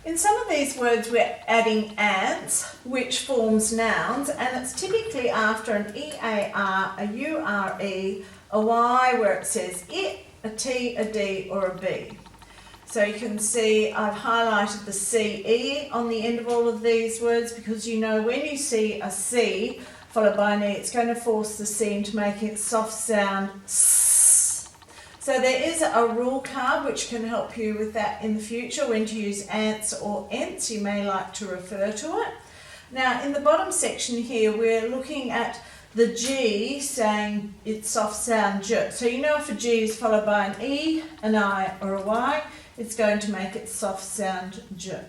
In some of these words we're adding ants, which forms nouns, and it's typically after an EAR, a URE, a Y where it says it, a T, a D or a B. So you can see I've highlighted the CE on the end of all of these words because you know when you see a C followed by an E, it's going to force the C into making it soft sound S. So there is a rule card which can help you with that in the future when to use ants or ents. You may like to refer to it. Now in the bottom section here we're looking at the G saying it's soft sound J. So you know if a G is followed by an E, an I or a Y, it's going to make it soft sound J.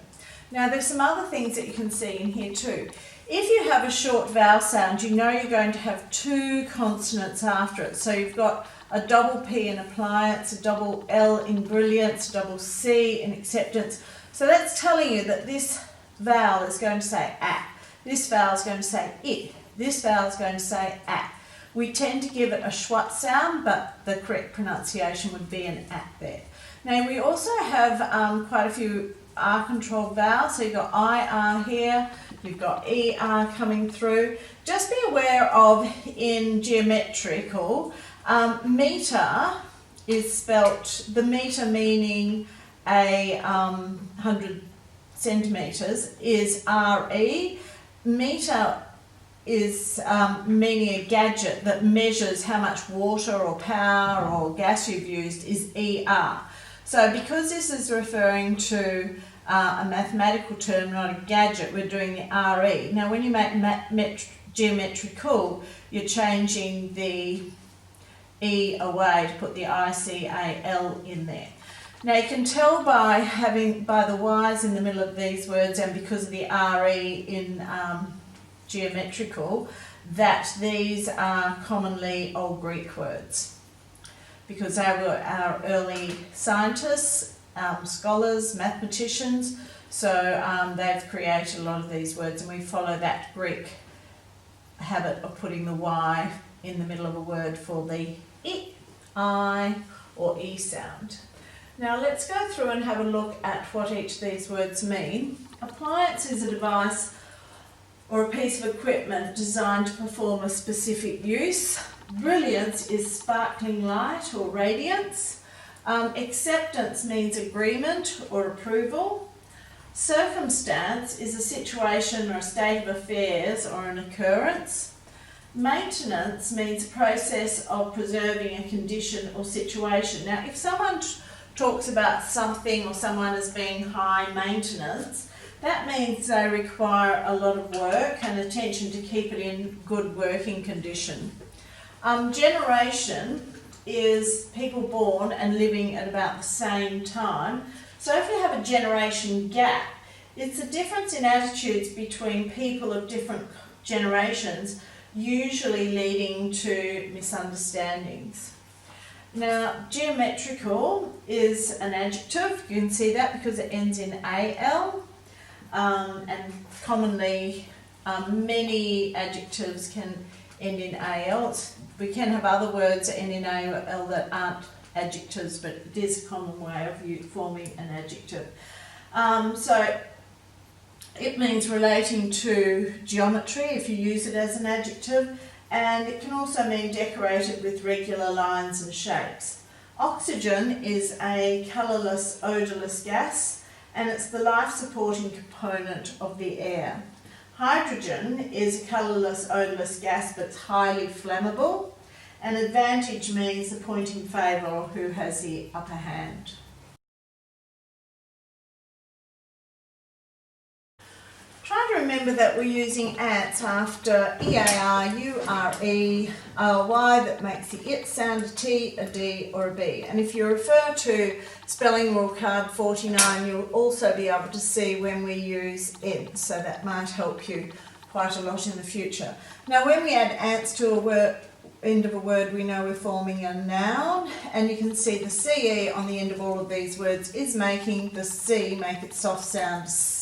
Now there's some other things that you can see in here too. If you have a short vowel sound, you know you're going to have two consonants after it. So you've got a double P in appliance, a double L in brilliance, a double C in acceptance. So that's telling you that this vowel is going to say at. This vowel is going to say it. This vowel is going to say at. We tend to give it a schwat sound, but the correct pronunciation would be an at there. Now we also have quite a few R-controlled vowels. So you've got IR here, you've got ER coming through. Just be aware of in geometrical, metre is spelt, the metre meaning a 100 centimetres is RE. Metre is meaning a gadget that measures how much water or power or gas you've used is ER. So because this is referring to a mathematical term, not a gadget, we're doing the RE. Now when you make geometrical, you're changing the E away to put the ICAL in there. Now you can tell by the Y's in the middle of these words and because of the RE in geometrical that these are commonly Old Greek words because they were our early scientists, scholars, mathematicians, so they've created a lot of these words and we follow that Greek habit of putting the Y in the middle of a word for the I or E sound. Now let's go through and have a look at what each of these words mean. Appliance is a device or a piece of equipment designed to perform a specific use. Brilliance is sparkling light or radiance. Acceptance means agreement or approval. Circumstance is a situation or a state of affairs or an occurrence. Maintenance means a process of preserving a condition or situation. Now, if someone talks about something or someone as being high maintenance, that means they require a lot of work and attention to keep it in good working condition. Generation is people born and living at about the same time. So if you have a generation gap, it's a difference in attitudes between people of different generations, usually leading to misunderstandings. Now, geometrical is an adjective. You can see that because it ends in AL. And commonly many adjectives can end in AL. We can have other words that end in AL that aren't adjectives, but it is a common way of you forming an adjective. So it means relating to geometry if you use it as an adjective, and it can also mean decorated with regular lines and shapes. Oxygen is a colourless, odourless gas, and it's the life-supporting component of the air. Hydrogen is a colourless, odourless gas but it's highly flammable. And advantage means the point in favour or who has the upper hand. Try to remember that we're using ants after EAR, URE, a Y that makes the IT sound a T, a D or a B. And if you refer to Spelling Rule Card 49, you'll also be able to see when we use ent, so that might help you quite a lot in the future. Now when we add ants to a word, end of a word, we know we're forming a noun, and you can see the CE on the end of all of these words is making the C make its soft sound S.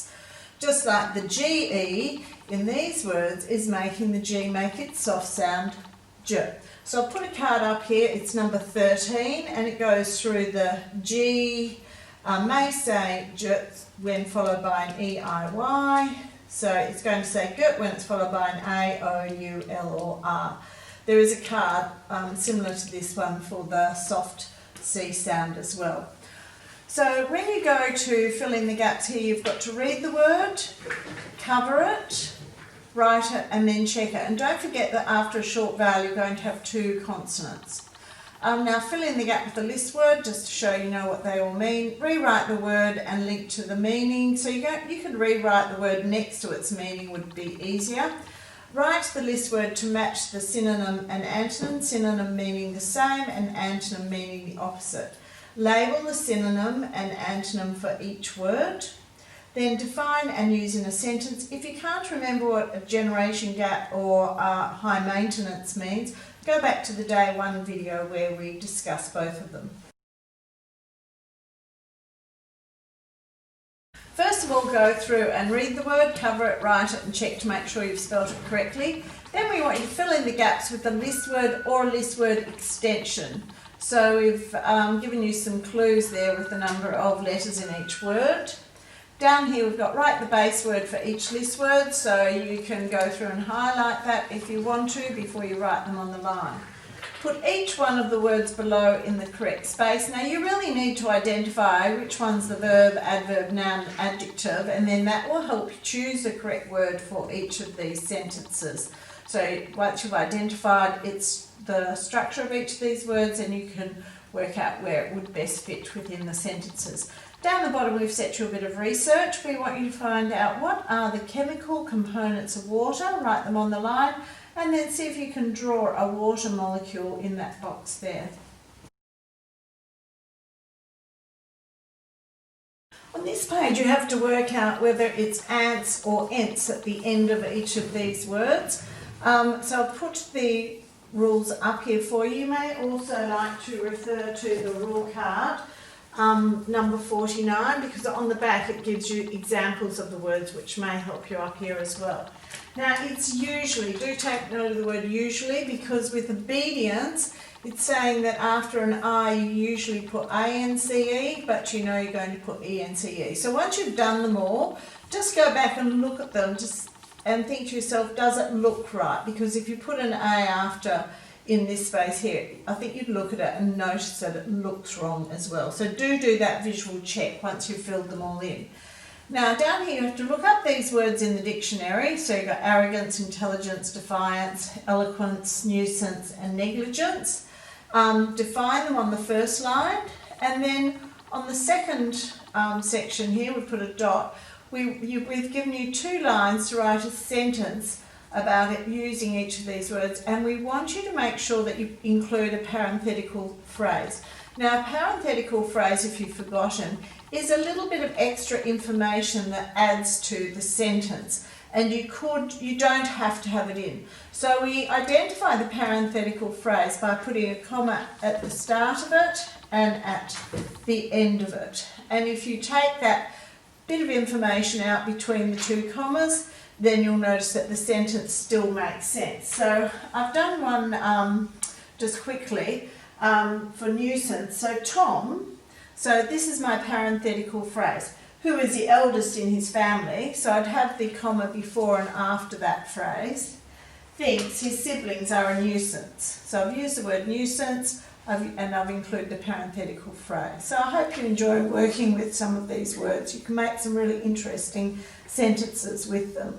Just like the GE in these words is making the G make its soft sound J. So I'll put a card up here, it's number 13, and it goes through the G May say j when followed by an E-I-Y. So it's going to say gut when it's followed by an A, O, U, L or R. There is a card similar to this one for the soft C sound as well. So when you go to fill in the gaps here, you've got to read the word, cover it, write it and then check it. And don't forget that after a short vowel you're going to have 2 consonants. Now fill in the gap with the list word just to show you know what they all mean. Rewrite the word and link to the meaning. So you could rewrite the word next to its meaning would be easier. Write the list word to match the synonym and antonym, synonym meaning the same and antonym meaning the opposite. Label the synonym and antonym for each word. Then define and use in a sentence. If you can't remember what a generation gap or high maintenance means, go back to the day 1 video where we discuss both of them. First of all, go through and read the word, cover it, write it and check to make sure you've spelled it correctly. Then we want you to fill in the gaps with a list word or a list word extension. So we've given you some clues there with the number of letters in each word. Down here we've got write the base word for each list word, so you can go through and highlight that if you want to before you write them on the line. Put each one of the words below in the correct space. Now you really need to identify which one's the verb, adverb, noun, adjective, and then that will help you choose the correct word for each of these sentences. So once you've identified it's the structure of each of these words, and you can work out where it would best fit within the sentences. Down the bottom we've set you a bit of research. We want you to find out what are the chemical components of water, write them on the line, and then see if you can draw a water molecule in that box there. On this page you have to work out whether it's ants or ents at the end of each of these words. So I'll put the rules up here for you. You may also like to refer to the rule card. Number 49, because on the back it gives you examples of the words which may help you up here as well. Now it's usually, do take note of the word usually, because with obedience it's saying that after an I you usually put A-N-C-E, but you know you're going to put E-N-C-E. So once you've done them all, just go back and look at them and think to yourself, does it look right? Because if you put an A after in this space here, I think you'd look at it and notice that it looks wrong as well. So do that visual check once you've filled them all in. Now down here you have to look up these words in the dictionary. So you've got arrogance, intelligence, defiance, eloquence, nuisance and negligence. Define them on the first line, and then on the second section here we've put a dot. We've given you 2 lines to write a sentence about it using each of these words, and we want you to make sure that you include a parenthetical phrase. Now a parenthetical phrase, if you've forgotten, is a little bit of extra information that adds to the sentence, and you don't have to have it in. So we identify the parenthetical phrase by putting a comma at the start of it and at the end of it. And if you take that bit of information out between the 2 commas, then you'll notice that the sentence still makes sense. So I've done one just quickly for nuisance. So Tom, so this is my parenthetical phrase, who is the eldest in his family, so I'd have the comma before and after that phrase, thinks his siblings are a nuisance. So I've used the word nuisance and I've included the parenthetical phrase. So I hope you enjoy working with some of these words. You can make some really interesting sentences with them.